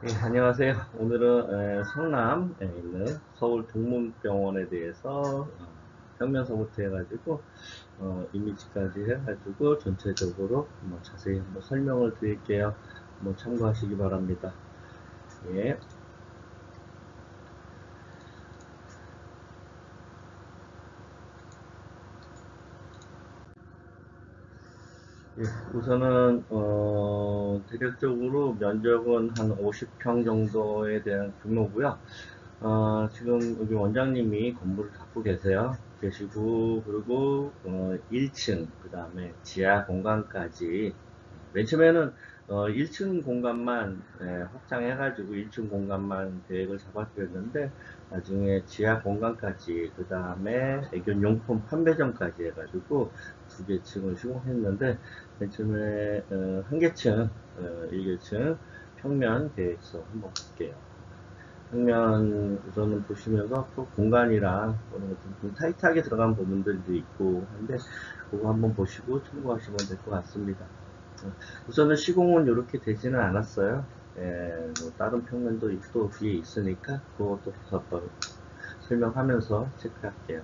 안녕하세요. 오늘은 성남에 있는 서울 동문병원에 대해서 평면서부터 해가지고 이미지까지 해가지고 전체적으로 자세히 한번 설명을 드릴게요. 한번 참고하시기 바랍니다. 예. 예, 우선은 대략적으로 면적은 한 50평 정도에 대한 규모고요. 지금 여기 원장님이 건물을 갖고 계시고, 그리고 1층, 그 다음에 지하 공간까지 맨 처음에는 1층 공간만 확장해가지고 1층 공간만 계획을 잡았었는데, 나중에 지하 공간까지, 그 다음에 애견 용품 판매점까지 해가지고 두 개 층을 시공했는데, 맨 처음에 한 개층, 1개층 평면 계획서 한번 볼게요. 평면 우선은 보시면서 또 공간이랑 좀 타이트하게 들어간 부분들도 있고 한데, 그거 한번 보시고 참고하시면 될 것 같습니다. 우선은 시공은 이렇게 되지는 않았어요. 뭐 다른 평면도 또 뒤에 있으니까 그것도 설명하면서 체크할게요.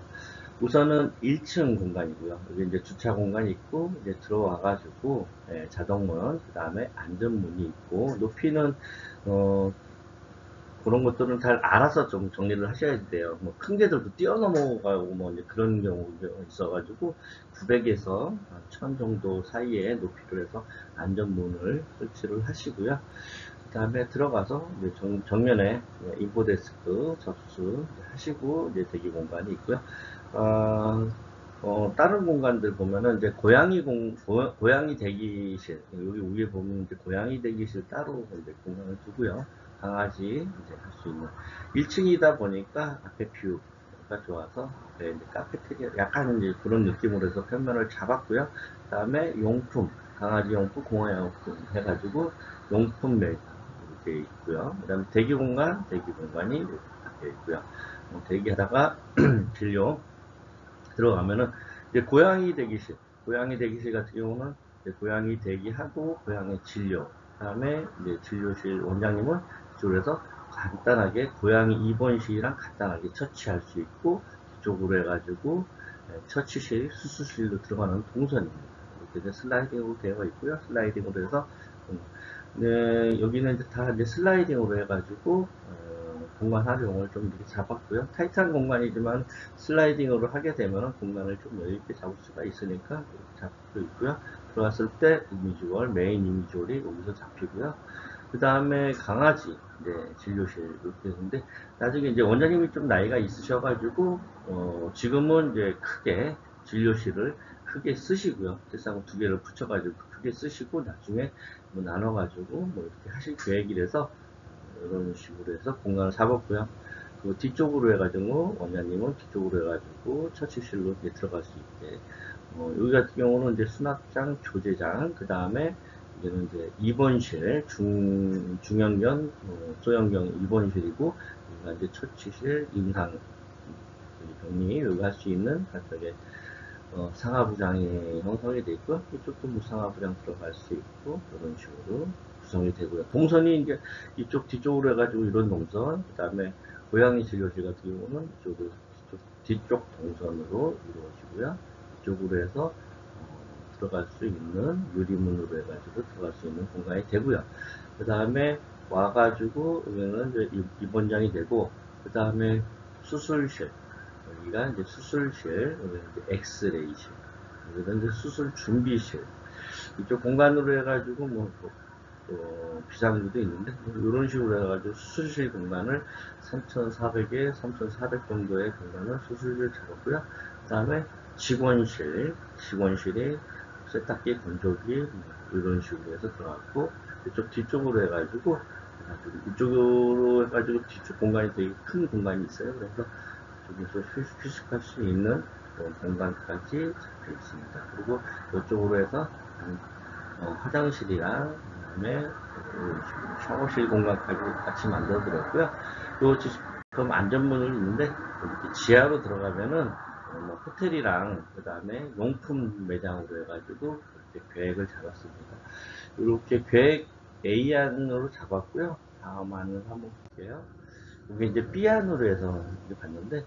우선은 1층 공간이고요. 여기 이제 주차 공간이 있고, 이제 들어와가지고, 자동문, 그 다음에 안전문이 있고, 높이는, 어, 그런 것들은 잘 알아서 좀 정리를 하셔야 돼요. 뭐 큰 개들도 뛰어넘어가고 뭐 이제 그런 경우가 있어가지고 900에서 1000 정도 사이에 높이를 해서 안전문을 설치를 하시고요. 그 다음에 들어가서 이제 정면에 인포데스크 접수 하시고 이제 대기 공간이 있고요. 어, 다른 공간들 보면은 이제 고양이 대기실, 여기 위에 보면 이제 고양이 대기실 따로 이제 공간을 두고요. 강아지 이제 할 수 있는 1층이다 보니까 앞에 뷰가 좋아서 앞에 이제 카페테리아 약간 이제 그런 느낌으로 해서 편면을 잡았고요. 그 다음에 용품, 강아지 용품, 공화 용품 해가지고 용품 매장 이렇게 있고요. 그 다음에 대기 공간이 이렇게 있고요. 대기하다가 진료 들어가면은 이제 고양이 대기실 같은 경우는 이제 고양이 대기하고 고양이 진료, 그다음에 이제 진료실 원장님은 이쪽에서 간단하게 고양이 입원실이랑 간단하게 처치할 수 있고, 이쪽으로 해가지고 처치실, 수술실로 들어가는 동선입니다. 이렇게 슬라이딩으로 되어 있고요. 슬라이딩으로 해서 네, 여기는 이제 다 이제 슬라이딩으로 해가지고 공간 활용을 좀 이렇게 잡았고요. 타이트한 공간이지만 슬라이딩으로 하게 되면 공간을 좀 여유있게 잡을 수가 있으니까 이렇게 잡고 있고요. 들어왔을 때 메인 이미지얼이 여기서 잡히고요. 그 다음에 강아지 진료실 이렇게 했는데, 나중에 이제 원장님이 좀 나이가 있으셔가지고 지금은 이제 크게 진료실을 크게 쓰시고요. 세상 두 개를 붙여가지고 크게 쓰시고 나중에 뭐 나눠가지고 뭐 이렇게 하실 계획이라서 이런 식으로 해서 공간을 잡았고요. 그 뒤쪽으로 해가지고 원장님은 뒤쪽으로 해가지고 처치실로 이제 들어갈 수 있게, 여기 같은 경우는 이제 수납장, 조제장, 그 다음에 이제는 이제 입원실, 중형견, 소형견 입원실이고, 여기가 이제 처치실, 임상 격리 여기 할 수 있는 각각의 상하부장이 형성이 되어 있고, 이쪽도 무상하부장 들어갈 수 있고, 이런 식으로 구성이 되고요. 동선이 이제 이쪽 뒤쪽으로 해가지고 이런 동선, 그 다음에 고양이 진료실 같은 경우는 뒤쪽 동선으로 이루어지고요. 이쪽으로 해서 들어갈 수 있는 유리문으로 해가지고 들어갈 수 있는 공간이 되고요. 그 다음에 와가지고 여기는 이제 입원장이 되고, 그 다음에 수술실, 여기가 이제 수술실, 여기는 이제 엑스레이실, 여기는 이제 수술 준비실, 이쪽 공간으로 해가지고 비상구도 있는데 이런 식으로 해가지고 수술실 공간을 3,400에 3,400 정도의 공간을 수술실 잡았고요. 그 다음에 직원실이 세탁기, 건조기 이런 식으로 해서 들어갔고, 이쪽 뒤쪽으로 해가지고 이쪽으로 해가지고 뒤쪽 공간이 되게 큰 공간이 있어요. 그래서 저기서 휴식할 수 있는 그런 공간까지 잡혀 있습니다. 그리고 이쪽으로 해서 화장실이랑 그다음에 샤워실 공간까지 같이 만들어 드렸고요. 요 지금 안전문을 있는데 이렇게 지하로 들어가면은 뭐 호텔이랑 그 다음에 용품 매장으로 해가지고 이렇게 계획을 잡았습니다. 이렇게 계획 A안으로 잡았고요. 다음 안을 한번 볼게요. 이게 이제 B안으로 해서 이제 봤는데,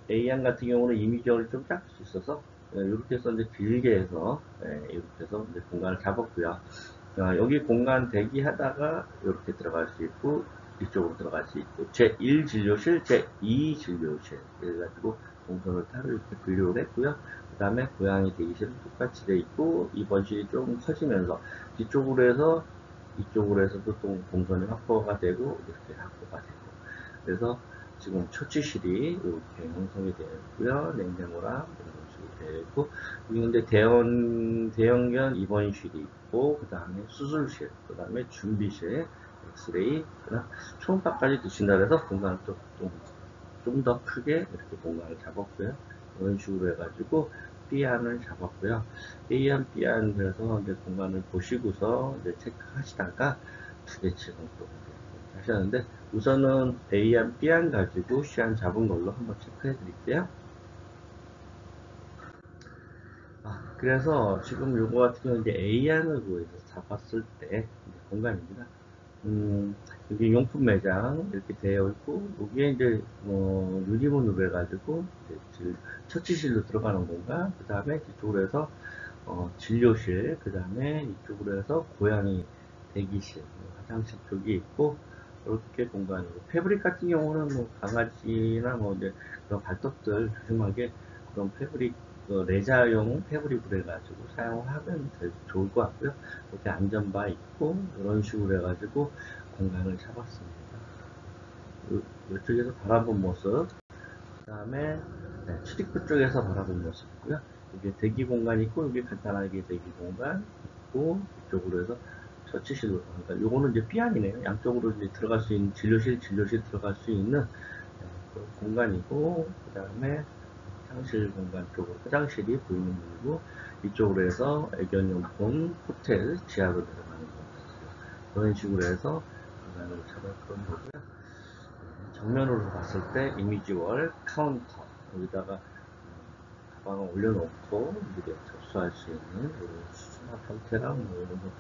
A안 같은 경우는 이미지를 좀 작을 수 있어서, 이렇게 해서 이제 길게 해서, 이렇게 해서 이제 공간을 잡았고요. 여기 공간 대기하다가 이렇게 들어갈 수 있고, 이쪽으로 들어갈 수 있고, 제1 진료실, 제2 진료실. 그래가지고 동선을 따로 이렇게 분류를 했고요. 그 다음에 고양이 대기실은 똑같이 돼 있고, 입원실이 좀 커지면서 뒤쪽으로 해서 이쪽으로 해서도 또 동선이 확보가 되고, 이렇게 확보가 되고. 그래서 지금 처치실이 이렇게 형성이 되어 있고요. 냉장고랑 이런 식으로 되어 있고, 여기 근데 대형견 입원실이 있고, 그 다음에 수술실, 그 다음에 준비실, 엑스레이, 그다음 초음파까지 드신다 그래서 공간을 좀 더 크게 이렇게 공간을 잡았고요. 이런 식으로 해가지고 B안을 잡았고요. A안, B안 그래서 이제 공간을 보시고서 이제 체크하시다가 두 개 치고 또 하셨는데, 우선은 A안, B안 가지고 C안 잡은 걸로 한번 체크해 드릴게요. 그래서 지금 요거 같은 경우는 이제 A안으로 해서 잡았을 때 공간입니다. 여기 용품 매장 이렇게 되어 있고, 여기에 이제 유리문으로 해가지고 이제 처치실로 들어가는 공간, 그 다음에 뒤쪽으로 해서 진료실, 그 다음에 이쪽으로 해서 고양이 대기실, 화장실 쪽이 있고, 이렇게 공간이고, 패브릭 같은 경우는 뭐 강아지나 뭐 이제 그런 발톱들 조심하게 그런 패브릭, 레자용 패브릭으로 해가지고 사용하면 제일 좋을 것 같고요. 이렇게 안전바 있고, 이런 식으로 해가지고 공간을 잡았습니다. 이쪽에서 바라본 모습, 그 다음에 출입구 쪽에서 바라본 모습이고요. 이게 대기 공간이 있고, 여기 간단하게 대기 공간 있고, 이쪽으로 해서 처치실로, 그러니까 요거는 이제 B안이네요. 양쪽으로 이제 들어갈 수 있는 진료실 들어갈 수 있는 공간이고, 그 다음에 화장실 공간 쪽으로 화장실이 보이는 부분이고, 이쪽으로 해서 애견용품 호텔 지하로 내려가는 공간이고요. 그런 식으로 해서 공간을 잡았던 거고요. 정면으로 봤을 때 이미지월 카운터, 여기다가 가방을 올려놓고 이렇게 접수할 수 있는 이런 수납 형태랑 뭐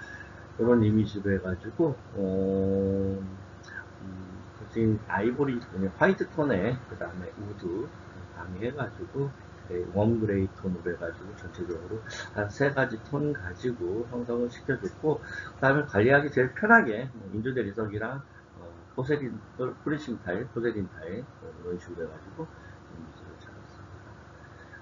이런 이미지로 해가지고 그진 아이보리 화이트 톤에 그 다음에 우드 가미해가지고 웜 그레이 톤으로 해가지고 전체적으로 한 세 가지 톤 가지고 형성을 시켜줬고, 그 다음에 관리하기 제일 편하게 인조 대리석이랑 포세린 프리싱 타일, 포세린 타일 이런 식으로 해가지고 이미지를 잡았습니다.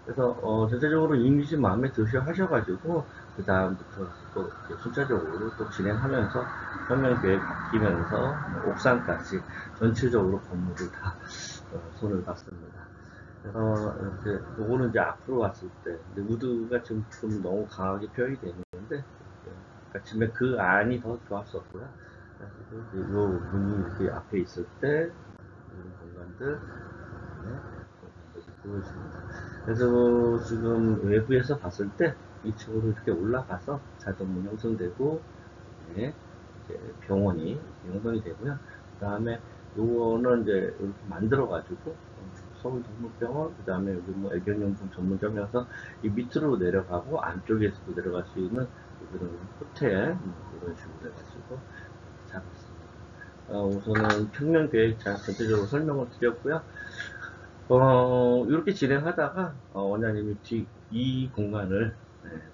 그래서 전체적으로 이미지 마음에 드셔 하셔가지고 그 다음부터 또 순차적으로 또 진행하면서 설명 계획 바뀌면서 옥상까지 전체적으로 건물을 다 손을 봤습니다. 그래서 이제 요거는 이제 앞으로 왔을 때 근데 우드가 지금 좀 너무 강하게 표현이 되는데, 아침에 그 안이 더 좋았었고요. 그래서 요 문이 이렇게 앞에 있을 때 이런 공간들, 보여줍니다. 그래서 지금 외부에서 봤을 때 2층으로 이렇게 올라가서 자동문 형성되고, 네, 이제 병원이 형성이 되고요. 그 다음에 요거는 이제 이렇게 만들어가지고 서울동물병원, 그 다음에 여기 뭐 애견용품 전문점이어서 이 밑으로 내려가고 안쪽에서도 내려갈 수 있는 이런 호텔 이런 식으로 해가지고 잡았습니다. 우선은 평면 계획 잘 전체적으로 설명을 드렸고요. 이렇게 진행하다가 원장님이 이 공간을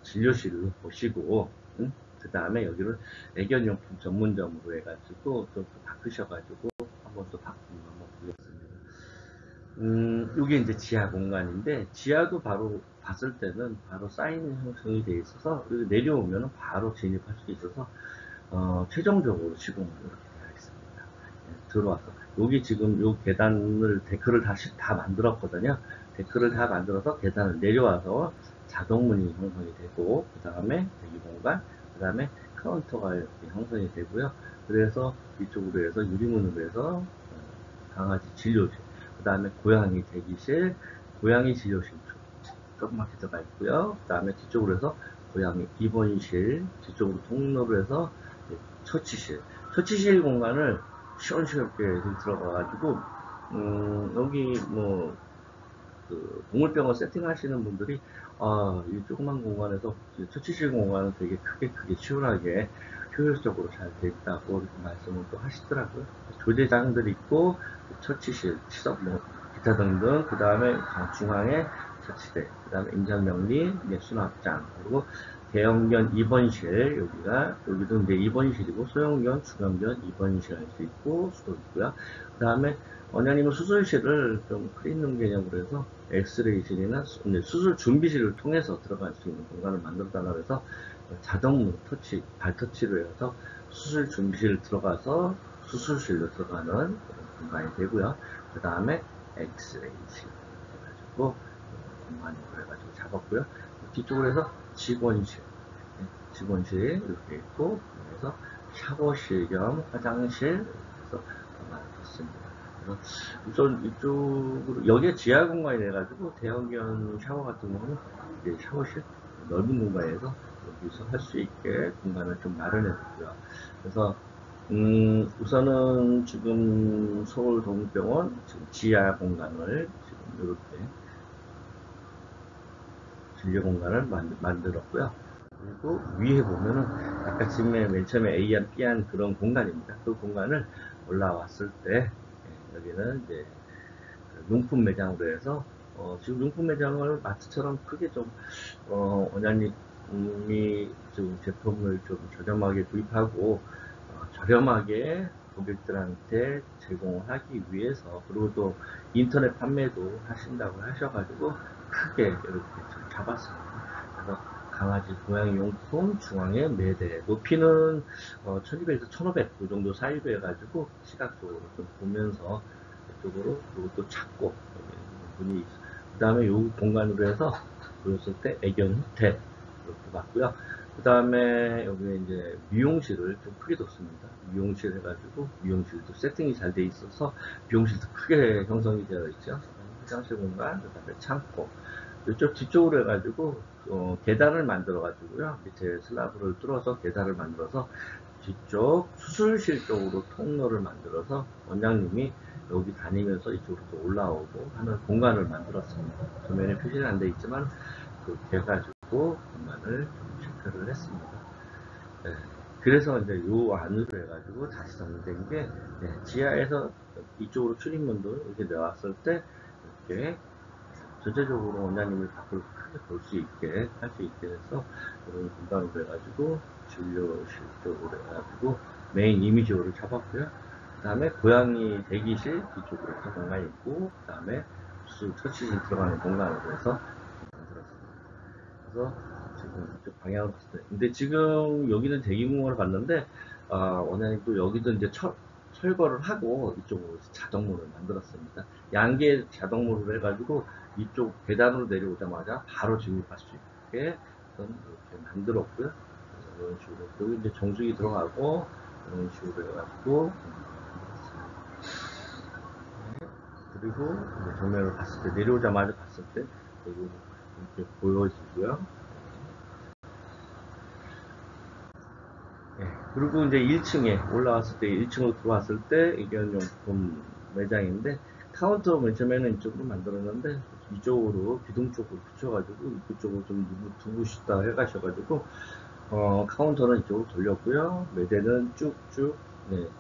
진료실로 보시고, 그 다음에 여기를 애견용품 전문점으로 해가지고 또 바꾸셔가지고 한번 또 바꾸는 거 한번 보겠습니다. 이게 이제 지하 공간인데, 지하도 바로 봤을 때는 바로 사인 형성이 되어 있어서 여기 내려오면 바로 진입할 수 있어서 최종적으로 시공을 이렇게 되어 있습니다. 들어와서 여기 지금 요 계단을 데크를 다 만들었거든요. 데크를 다 만들어서 계단을 내려와서 자동문이 형성이 되고, 그 다음에 대기 공간, 그 다음에 카운터가 이렇게 형성이 되고요. 그래서 이쪽으로 해서 유리문으로 해서 강아지 진료실, 그 다음에 고양이 대기실, 고양이 진료실 조그맣게 들어가 있고요. 그 다음에 뒤쪽으로 해서 고양이 입원실, 뒤쪽으로 통로로 해서 처치실 공간을 시원시원하게 들어가가지고, 여기 뭐, 동물병원 세팅하시는 분들이, 이 조그만 공간에서 처치실 공간을 되게 크게 시원하게 효율적으로 잘 돼 있다고 이렇게 말씀을 또 하시더라고요. 조제장들 있고, 처치실, 치석, 뭐, 기타 등등, 그 다음에 중앙에 처치대, 그 다음에 임장명리, 수납장, 그리고 대형견 입원실, 여기도 이제 입원실이고, 소형견, 중형견 입원실 할 수 있고, 수도 있고요. 그 다음에 원장님은 수술실을 좀 클린룸 개념으로 해서 엑스레이실이나 수술 준비실을 통해서 들어갈 수 있는 공간을 만들어달라고 해서 자동 터치, 발터치로 해서 수술 준비실 들어가서 수술실로 들어가는 그런 공간이 되고요. 그 다음에 엑스레이실 해가지고 공간으로 해가지고 잡았고요. 뒤쪽으로 해서 직원실, 직원실 이렇게 있고, 그래서 샤워실 겸 화장실 해서 공간을 뒀습니다. 그래서 우선 이쪽으로 여기에 지하 공간이 돼가지고 대형견 샤워 같은 경우는 이제 샤워실 넓은 공간에서 여기서 할 수 있게 공간을 좀 마련해뒀고요. 그래서 우선은 지금 서울 동물병원 지금 지하 공간을 지금 이렇게 진료 공간을 만들었고요. 그리고 위에 보면은 아까 지금 맨 처음에 A안, B안 그런 공간입니다. 그 공간을 올라왔을 때 여기는 이제 용품 매장으로 해서 지금 용품 매장을 마트처럼 크게 좀 원장님이 좀 제품을 좀 저렴하게 구입하고 저렴하게 고객들한테 제공을 하기 위해서, 그리고 또 인터넷 판매도 하신다고 하셔가지고 크게 이렇게 좀 잡았습니다. 그래서 강아지 고양이 용품 중앙에 4대, 높이는 1200에서 1500 그 정도 사이로 해가지고 시각적으로 좀 보면서 이쪽으로, 그리고 또 찾고 분이, 그 다음에 요 공간으로 해서 보였을 때 애견 호텔 이렇게 봤고요. 그 다음에 여기 이제 미용실을 좀 크게 뒀습니다. 미용실 해가지고 미용실도 세팅이 잘 돼 있어서 미용실도 크게 형성이 되어 있죠. 화장실 공간, 그 다음에 창고, 이쪽 뒤쪽으로 해가지고 계단을 만들어 가지고요, 밑에 슬라브를 뚫어서 계단을 만들어서 뒤쪽 수술실 쪽으로 통로를 만들어서 원장님이 여기 다니면서 이쪽으로 올라오고 하는 공간을 만들었습니다. 도면에 표시는 안 돼 있지만 그렇게 해가지고 공간을 좀 체크를 했습니다. 네. 그래서 이제 요 안으로 해가지고 다시 정리된 게, 지하에서 이쪽으로 출입문도 이렇게 나왔을 때 이렇게 전체적으로 원장님이 밖을 크게 볼 수 있게 할 수 있게 해서 이런 공간으로 해가지고 진료실 쪽으로 해가지고 메인 이미지오를 잡았고요. 그 다음에 고양이 대기실 뒤쪽으로 해서 공간이 있고, 그 다음에 수술 처치실 들어가는 공간으로 해서 만들었습니다. 그래서 지금 이쪽 방향으로 봤을 때, 근데 지금 여기는 대기공원을 봤는데 원장님 또 여기도 이제 철거를 하고 이쪽으로 자동문을 만들었습니다. 양계 자동문을 해가지고 이쪽 계단으로 내려오자마자 바로 진입할 수 있게 이렇게 만들었고요. 이런 식으로 여기 이제 정수기 들어가고 이런 식으로 해가지고 만들었습니다. 그리고 이제 정면으로 봤을 때, 내려오자마자 봤을 때 여기 이렇게 보여지고요. 그리고 이제 1층에 올라왔을 때, 1층으로 들어왔을 때 의견용품 매장인데, 카운터 맨 처음에는 이쪽으로 만들었는데 이쪽으로 기둥 쪽으로 붙여가지고 이쪽으로 좀 두고 싶다 해가셔가지고 카운터는 이쪽으로 돌렸고요. 매대는 쭉쭉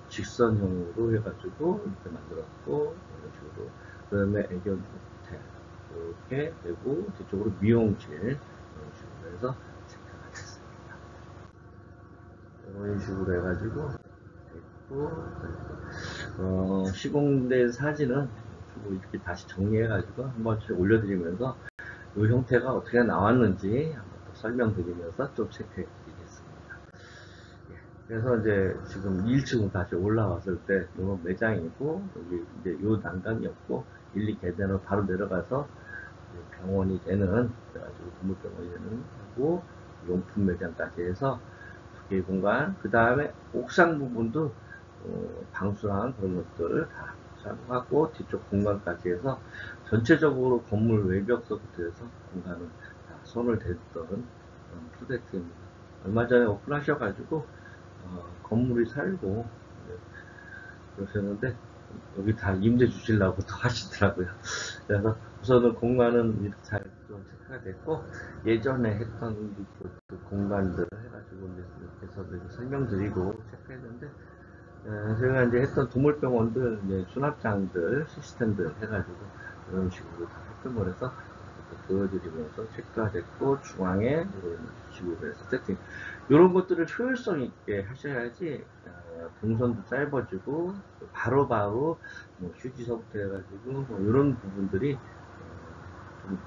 직선형으로 해가지고 이렇게 만들었고, 이런 식으로. 그 다음에 애견 호텔 이렇게 되고, 뒤쪽으로 미용실 이런 식으로 해서 체크가 됐습니다. 이런 식으로 해가지고 됐고, 시공된 사진은 이렇게 다시 정리해가지고 한번 올려드리면서 이 형태가 어떻게 나왔는지 한번 또 설명드리면서 좀 체크해 드리겠습니다. 그래서 이제 지금 1층으로 다시 올라왔을 때, 요 매장이고, 여기 이제 요 난간이었고, 1, 2 계단으로 바로 내려가서 병원이 되는, 그래가지고 동물병원이 되는 하고, 용품 매장까지 해서 두 개의 공간, 그 다음에 옥상 부분도 방수랑 그런 것들을 다 사용하고, 뒤쪽 공간까지 해서 전체적으로 건물 외벽서부터 해서 공간을 다 손을 댔던 그런 프로젝트입니다. 얼마 전에 오픈하셔가지고 건물이 살고 그러셨는데, 여기 다 임대 주시려고 또 하시더라고요. 그래서 우선은 공간은 이렇게 잘 좀 체크가 됐고, 예전에 했던 그 공간들을 해가지고 해가지고 이제 이렇게 설명드리고 체크했는데, 저희가 이제 했던 동물병원들, 이제 수납장들, 시스템들 해가지고 이런 식으로 다 합금을 해서 이렇게 보여드리면서 체크가 됐고, 중앙에 이런 식으로 해서 세팅. 이런 것들을 효율성 있게 하셔야지, 동선도 짧아지고, 바로바로 뭐 휴지서부터 해가지고, 뭐 이런 부분들이 좀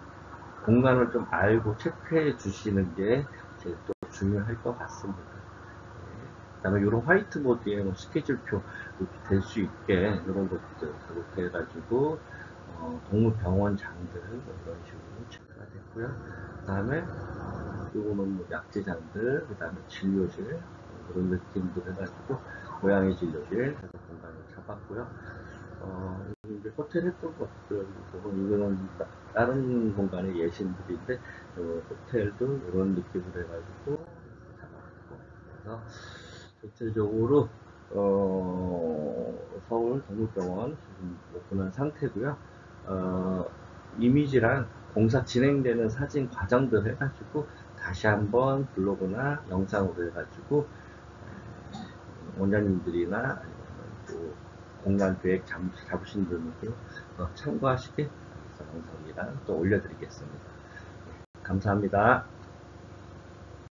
공간을 좀 알고 체크해 주시는 게 제일 또 중요할 것 같습니다. 그다음에 이런 화이트보드에 뭐 스케줄표 이렇게 될 수 있게 이런 것들 그렇게 해가지고 동물병원 장들 뭐 이런 식으로 체크가 됐고요. 그다음에 요거는 뭐 약제장들, 그다음에 진료실 이런 느낌들 해가지고 고양이 진료실 공간을 잡았고요. 이제 호텔 했던 것들, 이거는 다른 공간의 예시들인데, 호텔도 이런 느낌으로 해가지고 잡았고, 그래서 전체적으로 서울 동물병원 지금 오픈한 상태고요. 이미지랑 공사 진행되는 사진 과정들 해가지고 다시 한번 블로그나 영상으로 해가지고 원장님들이나 아니면 또 공간 계획 잡으신 분들도 참고하시게 영상이랑 또 올려드리겠습니다. 감사합니다.